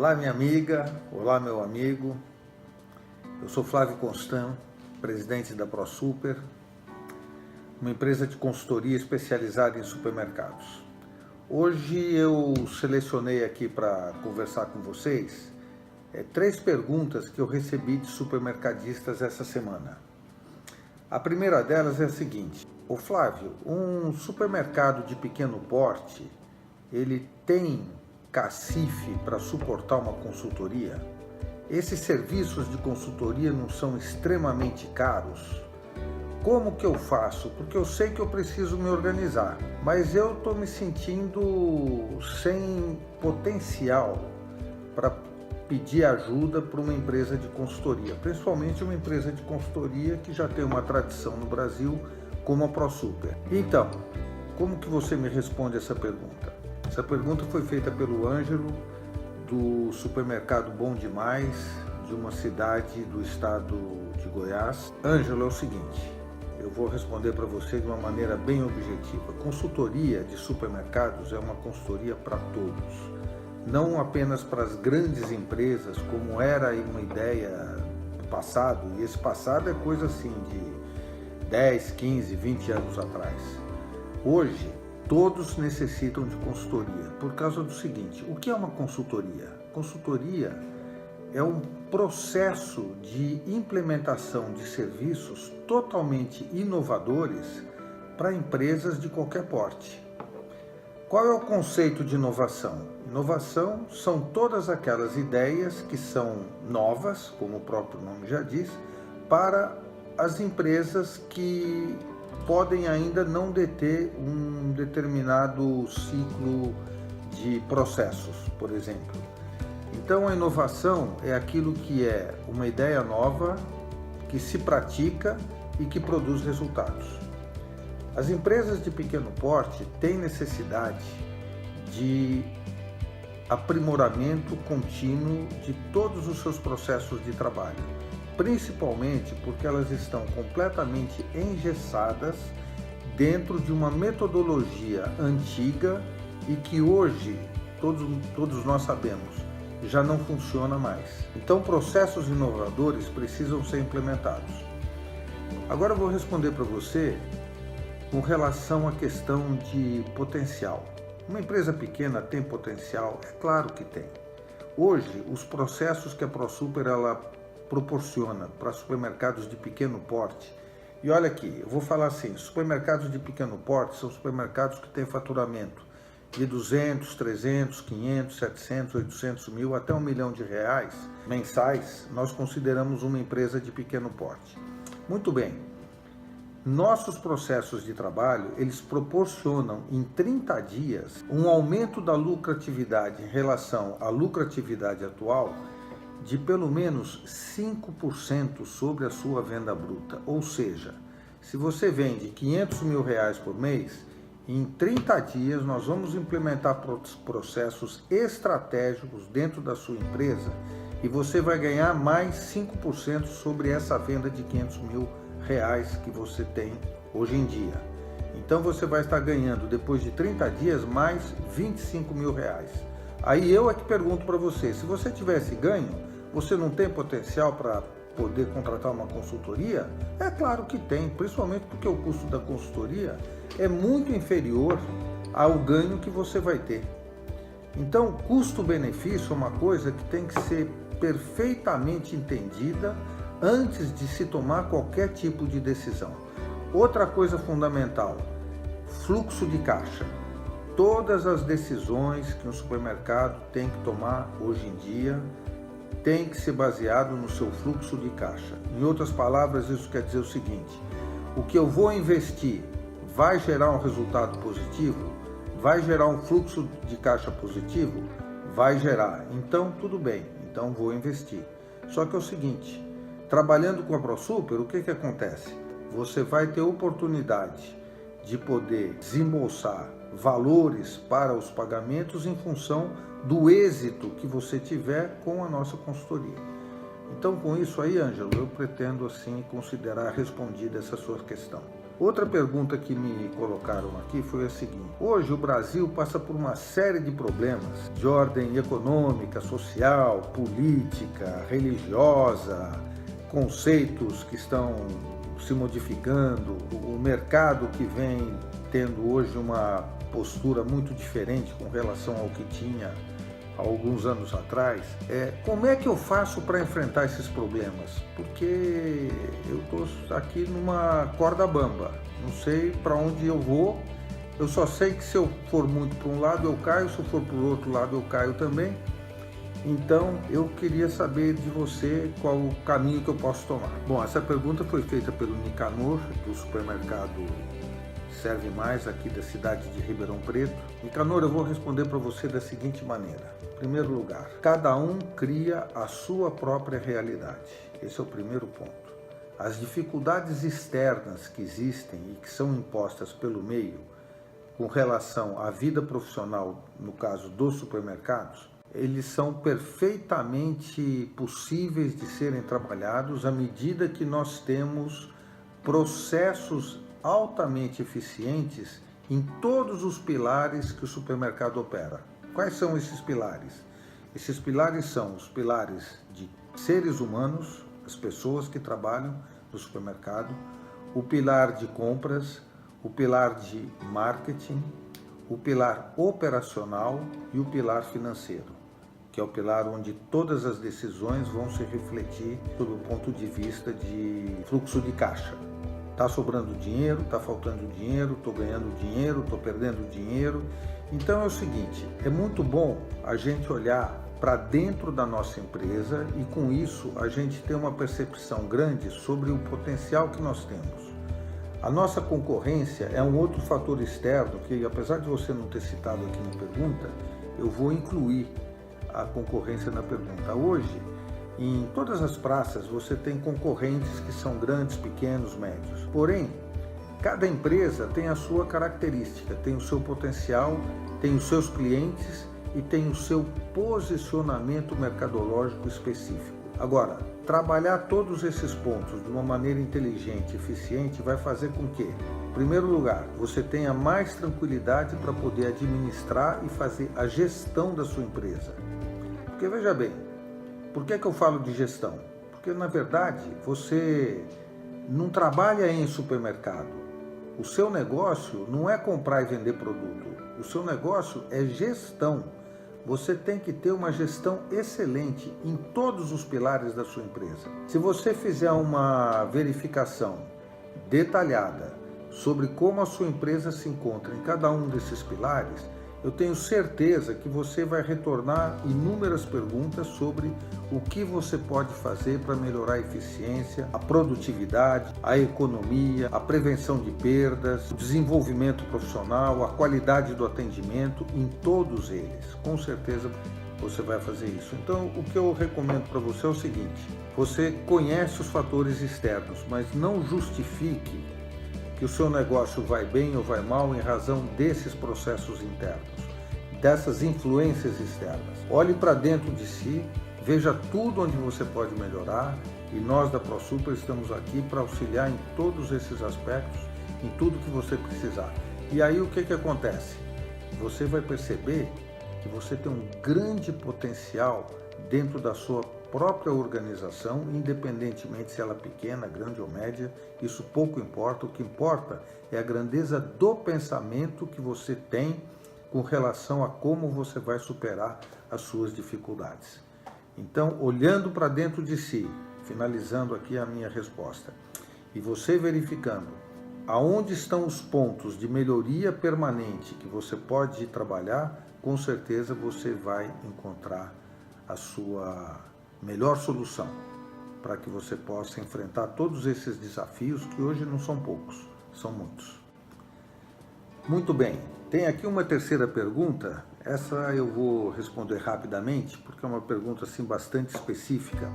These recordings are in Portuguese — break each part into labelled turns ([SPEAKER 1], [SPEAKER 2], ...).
[SPEAKER 1] Olá, minha amiga, olá, meu amigo. Eu sou Flávio Constant, presidente da ProSuper, uma empresa de consultoria especializada em supermercados. Hoje eu selecionei aqui para conversar com vocês 3 perguntas que eu recebi de supermercadistas essa semana. A primeira delas é a seguinte: ô Flávio, um supermercado de pequeno porte, ele tem cacife para suportar uma consultoria? Esses serviços de consultoria não são extremamente caros? Como que eu faço? Porque eu sei que eu preciso me organizar, mas eu estou me sentindo sem potencial para pedir ajuda para uma empresa de consultoria, principalmente uma empresa de consultoria que já tem uma tradição no Brasil, como a ProSuper. Então, como que você me responde essa pergunta? Essa pergunta foi feita pelo Ângelo, do supermercado Bom Demais, de uma cidade do estado de Goiás. Ângelo, é o seguinte, eu vou responder para você de uma maneira bem objetiva. Consultoria de supermercados é uma consultoria para todos, não apenas para as grandes empresas, como era uma ideia do passado, e esse passado é coisa assim de 10, 15, 20 anos atrás. Hoje, todos necessitam de consultoria, por causa do seguinte: o que é uma consultoria? Consultoria é um processo de implementação de serviços totalmente inovadores para empresas de qualquer porte. Qual é o conceito de inovação? Inovação são todas aquelas ideias que são novas, como o próprio nome já diz, para as empresas que podem ainda não deter um determinado ciclo de processos, por exemplo. Então, a inovação é aquilo que é uma ideia nova, que se pratica e que produz resultados. As empresas de pequeno porte têm necessidade de aprimoramento contínuo de todos os seus processos de trabalho, principalmente porque elas estão completamente engessadas dentro de uma metodologia antiga e que hoje, todos nós sabemos, já não funciona mais. Então, processos inovadores precisam ser implementados. Agora eu vou responder para você com relação à questão de potencial. Uma empresa pequena tem potencial? É claro que tem. Hoje, os processos que a ProSuper proporciona para supermercados de pequeno porte, e olha aqui, eu vou falar assim, supermercados de pequeno porte são supermercados que têm faturamento de 200, 300, 500, 700, 800 mil até R$1 milhão mensais, nós consideramos uma empresa de pequeno porte. Muito bem, nossos processos de trabalho, eles proporcionam em 30 dias um aumento da lucratividade em relação à lucratividade atual de pelo menos 5% sobre a sua venda bruta. Ou seja, se você vende R$500 mil por mês, em 30 dias nós vamos implementar processos estratégicos dentro da sua empresa e você vai ganhar mais 5% sobre essa venda de R$500 mil que você tem hoje em dia. Então você vai estar ganhando, depois de 30 dias, mais R$25 mil. Aí eu é que pergunto para você, se você tivesse ganho, você não tem potencial para poder contratar uma consultoria? É claro que tem, principalmente porque o custo da consultoria é muito inferior ao ganho que você vai ter. Então, custo-benefício é uma coisa que tem que ser perfeitamente entendida antes de se tomar qualquer tipo de decisão. Outra coisa fundamental, fluxo de caixa. Todas as decisões que um supermercado tem que tomar hoje em dia tem que ser baseado no seu fluxo de caixa. Em outras palavras, isso quer dizer o seguinte: o que eu vou investir vai gerar um resultado positivo? Vai gerar um fluxo de caixa positivo? Vai gerar. Então, tudo bem, então vou investir. Só que é o seguinte, trabalhando com a ProSuper, o que acontece? Você vai ter oportunidade de poder desembolsar valores para os pagamentos em função do êxito que você tiver com a nossa consultoria. Então, com isso aí, Ângelo, eu pretendo assim considerar respondida essa sua questão. Outra pergunta que me colocaram aqui foi a seguinte: hoje o Brasil passa por uma série de problemas de ordem econômica, social, política, religiosa, conceitos que estão se modificando, o mercado que vem tendo hoje uma postura muito diferente com relação ao que tinha há alguns anos atrás. Como é que eu faço para enfrentar esses problemas? Porque eu estou aqui numa corda bamba, não sei para onde eu vou, eu só sei que se eu for muito para um lado eu caio, se eu for para o outro lado eu caio também. Então eu queria saber de você qual o caminho que eu posso tomar. Bom, essa pergunta foi feita pelo Nicanor, do supermercado Serve Mais, aqui da cidade de Ribeirão Preto. Nicanor, eu vou responder para você da seguinte maneira. Em primeiro lugar, cada um cria a sua própria realidade. Esse é o primeiro ponto. As dificuldades externas que existem e que são impostas pelo meio com relação à vida profissional, no caso dos supermercados, eles são perfeitamente possíveis de serem trabalhados à medida que nós temos processos altamente eficientes em todos os pilares que o supermercado opera. Quais são esses pilares? Esses pilares são os pilares de seres humanos, as pessoas que trabalham no supermercado, o pilar de compras, o pilar de marketing, o pilar operacional e o pilar financeiro, que é o pilar onde todas as decisões vão se refletir sob o ponto de vista de fluxo de caixa. Está sobrando dinheiro, está faltando dinheiro, estou ganhando dinheiro, estou perdendo dinheiro. Então é o seguinte, é muito bom a gente olhar para dentro da nossa empresa e com isso a gente ter uma percepção grande sobre o potencial que nós temos. A nossa concorrência é um outro fator externo que, apesar de você não ter citado aqui na pergunta, eu vou incluir a concorrência na pergunta. Hoje, em todas as praças, você tem concorrentes que são grandes, pequenos, médios. Porém, cada empresa tem a sua característica, tem o seu potencial, tem os seus clientes e tem o seu posicionamento mercadológico específico. Agora, trabalhar todos esses pontos de uma maneira inteligente, eficiente, vai fazer com que, em primeiro lugar, você tenha mais tranquilidade para poder administrar e fazer a gestão da sua empresa. Porque veja bem, por que eu falo de gestão? Porque na verdade você não trabalha em supermercado. O seu negócio não é comprar e vender produto. O seu negócio é gestão. Você tem que ter uma gestão excelente em todos os pilares da sua empresa. Se você fizer uma verificação detalhada sobre como a sua empresa se encontra em cada um desses pilares, eu tenho certeza que você vai retornar inúmeras perguntas sobre o que você pode fazer para melhorar a eficiência, a produtividade, a economia, a prevenção de perdas, o desenvolvimento profissional, a qualidade do atendimento, em todos eles. Com certeza você vai fazer isso. Então, o que eu recomendo para você é o seguinte: você conhece os fatores externos, mas não justifique que o seu negócio vai bem ou vai mal em razão desses processos internos, dessas influências externas. Olhe para dentro de si, veja tudo onde você pode melhorar e nós da ProSuper estamos aqui para auxiliar em todos esses aspectos, em tudo que você precisar. E aí o que acontece? Você vai perceber que você tem um grande potencial dentro da sua própria organização, independentemente se ela é pequena, grande ou média, isso pouco importa. O que importa é a grandeza do pensamento que você tem com relação a como você vai superar as suas dificuldades. Então, olhando para dentro de si, finalizando aqui a minha resposta, e você verificando aonde estão os pontos de melhoria permanente que você pode trabalhar, com certeza você vai encontrar a sua melhor solução para que você possa enfrentar todos esses desafios que hoje não são poucos, são muitos. Muito bem, tem aqui uma terceira pergunta, essa eu vou responder rapidamente porque é uma pergunta assim bastante específica.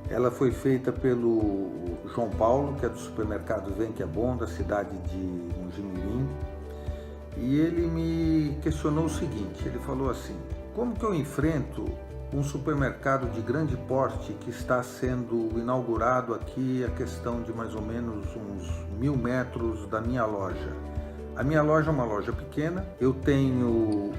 [SPEAKER 1] Ela foi feita pelo João Paulo, que é do supermercado Vem Que É Bom, da cidade de Mojimirim, e ele me questionou o seguinte, ele falou assim: como que eu enfrento um supermercado de grande porte que está sendo inaugurado aqui a questão de mais ou menos uns 1000 metros da minha loja. A minha loja é uma loja pequena, eu tenho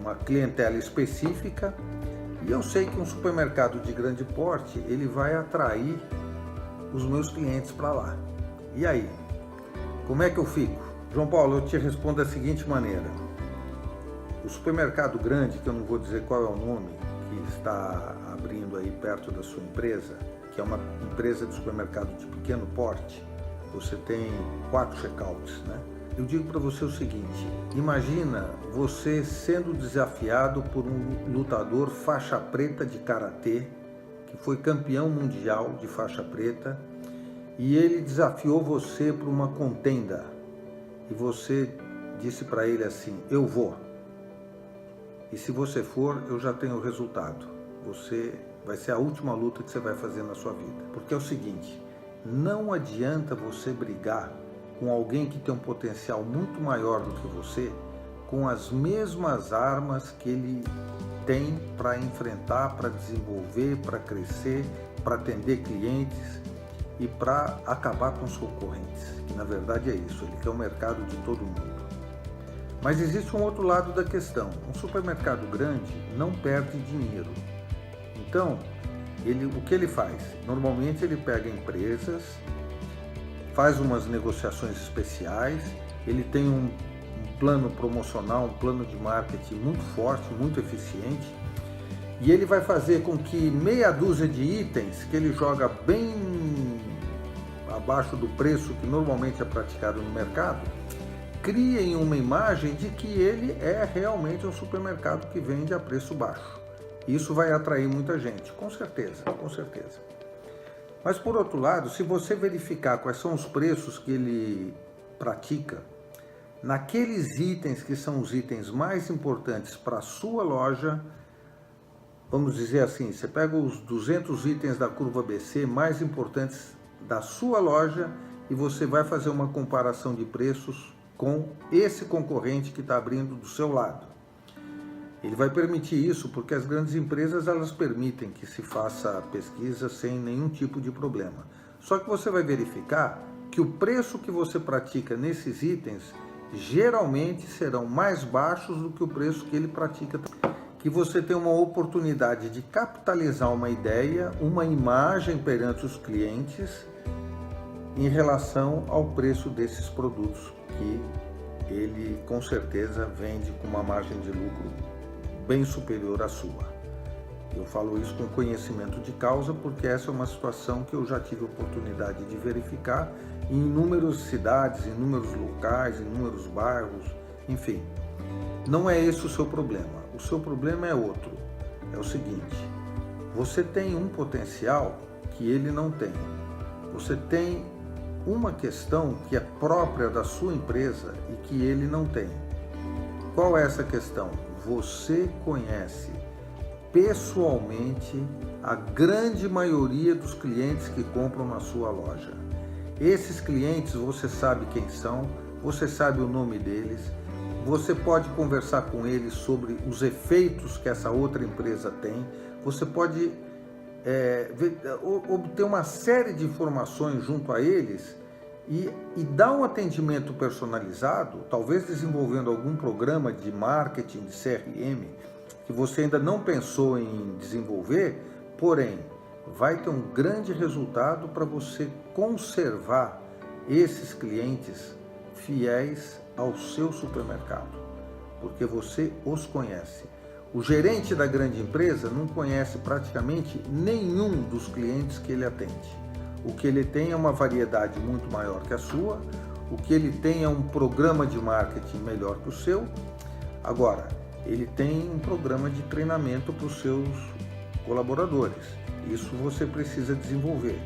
[SPEAKER 1] uma clientela específica e eu sei que um supermercado de grande porte ele vai atrair os meus clientes para lá. E aí? Como é que eu fico? João Paulo, eu te respondo da seguinte maneira. O supermercado grande, que eu não vou dizer qual é o nome, que está abrindo aí perto da sua empresa, que é uma empresa de supermercado de pequeno porte, você tem 4 checkouts, né? Eu digo para você o seguinte, imagina você sendo desafiado por um lutador faixa preta de karatê, que foi campeão mundial de faixa preta, e ele desafiou você para uma contenda, e você disse para ele assim, eu vou, e se você for, eu já tenho o resultado, vai ser a última luta que você vai fazer na sua vida, porque é o seguinte, não adianta você brigar com alguém que tem um potencial muito maior do que você, com as mesmas armas que ele tem para enfrentar, para desenvolver, para crescer, para atender clientes e para acabar com os concorrentes, que na verdade é isso, ele quer o mercado de todo mundo. Mas existe um outro lado da questão, um supermercado grande não perde dinheiro. Então, o que ele faz? Normalmente ele pega empresas, faz umas negociações especiais, ele tem um plano promocional, um plano de marketing muito forte, muito eficiente, e ele vai fazer com que meia dúzia de itens que ele joga bem abaixo do preço que normalmente é praticado no mercado, criem uma imagem de que ele é realmente um supermercado que vende a preço baixo. Isso vai atrair muita gente, com certeza, com certeza. Mas por outro lado, se você verificar quais são os preços que ele pratica, naqueles itens que são os itens mais importantes para a sua loja, vamos dizer assim, você pega os 200 itens da curva ABC mais importantes da sua loja e você vai fazer uma comparação de preços com esse concorrente que está abrindo do seu lado. Ele vai permitir isso porque as grandes empresas elas permitem que se faça pesquisa sem nenhum tipo de problema. Só que você vai verificar que o preço que você pratica nesses itens geralmente serão mais baixos do que o preço que ele pratica. Que você tem uma oportunidade de capitalizar uma ideia, uma imagem perante os clientes em relação ao preço desses produtos que ele com certeza vende com uma margem de lucro bem superior à sua. Eu falo isso com conhecimento de causa porque essa é uma situação que eu já tive oportunidade de verificar em inúmeras cidades, em inúmeros locais, em inúmeros bairros, enfim. Não é esse o seu problema. O seu problema é outro. É o seguinte, você tem um potencial que ele não tem. Você tem uma questão que é própria da sua empresa e que ele não tem. Qual é essa questão? Você conhece pessoalmente a grande maioria dos clientes que compram na sua loja. Esses clientes você sabe quem são, você sabe o nome deles, você pode conversar com eles sobre os efeitos que essa outra empresa tem, você pode obter uma série de informações junto a eles e dar um atendimento personalizado, talvez desenvolvendo algum programa de marketing, de CRM, que você ainda não pensou em desenvolver, porém, vai ter um grande resultado para você conservar esses clientes fiéis ao seu supermercado, porque você os conhece. O gerente da grande empresa não conhece praticamente nenhum dos clientes que ele atende. O que ele tem é uma variedade muito maior que a sua, o que ele tem é um programa de marketing melhor que o seu. Agora, ele tem um programa de treinamento para os seus colaboradores. Isso você precisa desenvolver.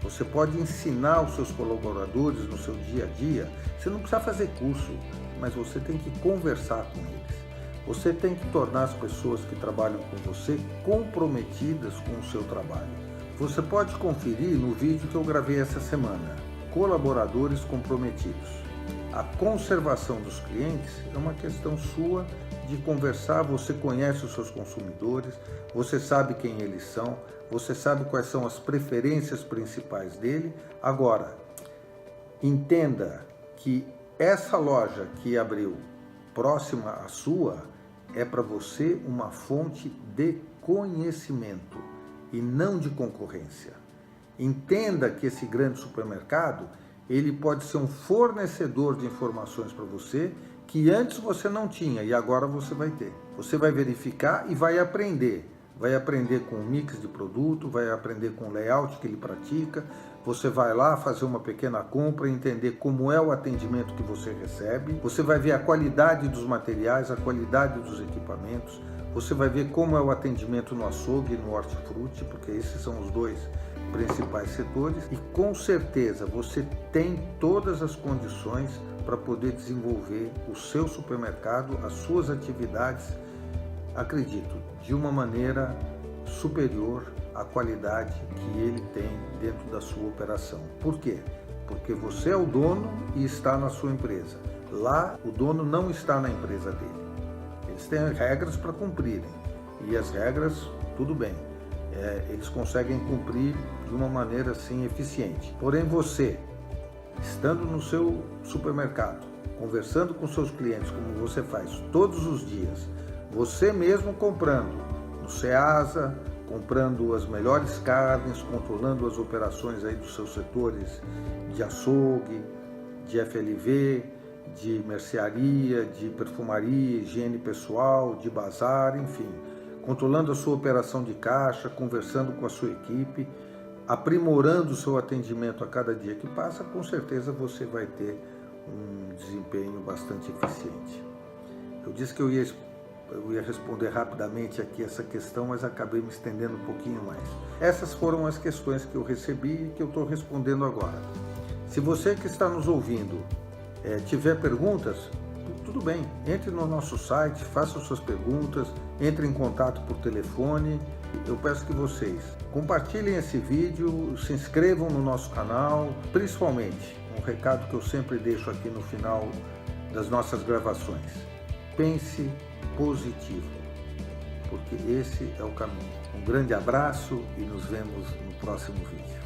[SPEAKER 1] Você pode ensinar os seus colaboradores no seu dia a dia. Você não precisa fazer curso, mas você tem que conversar com eles. Você tem que tornar as pessoas que trabalham com você comprometidas com o seu trabalho. Você pode conferir no vídeo que eu gravei essa semana, Colaboradores Comprometidos. A conservação dos clientes é uma questão sua de conversar, você conhece os seus consumidores, você sabe quem eles são, você sabe quais são as preferências principais dele. Agora, entenda que essa loja que abriu próxima à sua é para você uma fonte de conhecimento e não de concorrência. Entenda que esse grande supermercado, ele pode ser um fornecedor de informações para você que antes você não tinha e agora você vai ter. Você vai verificar e vai aprender. Vai aprender com o mix de produto, vai aprender com o layout que ele pratica. Você vai lá fazer uma pequena compra, entender como é o atendimento que você recebe. Você vai ver a qualidade dos materiais, a qualidade dos equipamentos. Você vai ver como é o atendimento no açougue e no hortifruti, porque esses são os dois principais setores. E com certeza você tem todas as condições para poder desenvolver o seu supermercado, as suas atividades, acredito, de uma maneira superior à qualidade que ele tem dentro da sua operação. Por quê? Porque você é o dono e está na sua empresa. Lá, o dono não está na empresa dele. Eles têm regras para cumprirem. E as regras, tudo bem, eles conseguem cumprir de uma maneira assim eficiente. Porém, você, estando no seu supermercado, conversando com seus clientes, como você faz todos os dias, você mesmo comprando no Ceasa, comprando as melhores carnes, controlando as operações aí dos seus setores de açougue, de FLV, de mercearia, de perfumaria, higiene pessoal, de bazar, enfim, controlando a sua operação de caixa, conversando com a sua equipe, aprimorando o seu atendimento a cada dia que passa, com certeza você vai ter um desempenho bastante eficiente. Eu disse que eu ia responder rapidamente aqui essa questão, mas acabei me estendendo um pouquinho mais. Essas foram as questões que eu recebi e que eu estou respondendo agora. Se você que está nos ouvindo tiver perguntas, tudo bem, entre no nosso site, faça suas perguntas, entre em contato por telefone. Eu peço que vocês compartilhem esse vídeo, se inscrevam no nosso canal, principalmente, um recado que eu sempre deixo aqui no final das nossas gravações: pense positivo, porque esse é o caminho. Um grande abraço e nos vemos no próximo vídeo.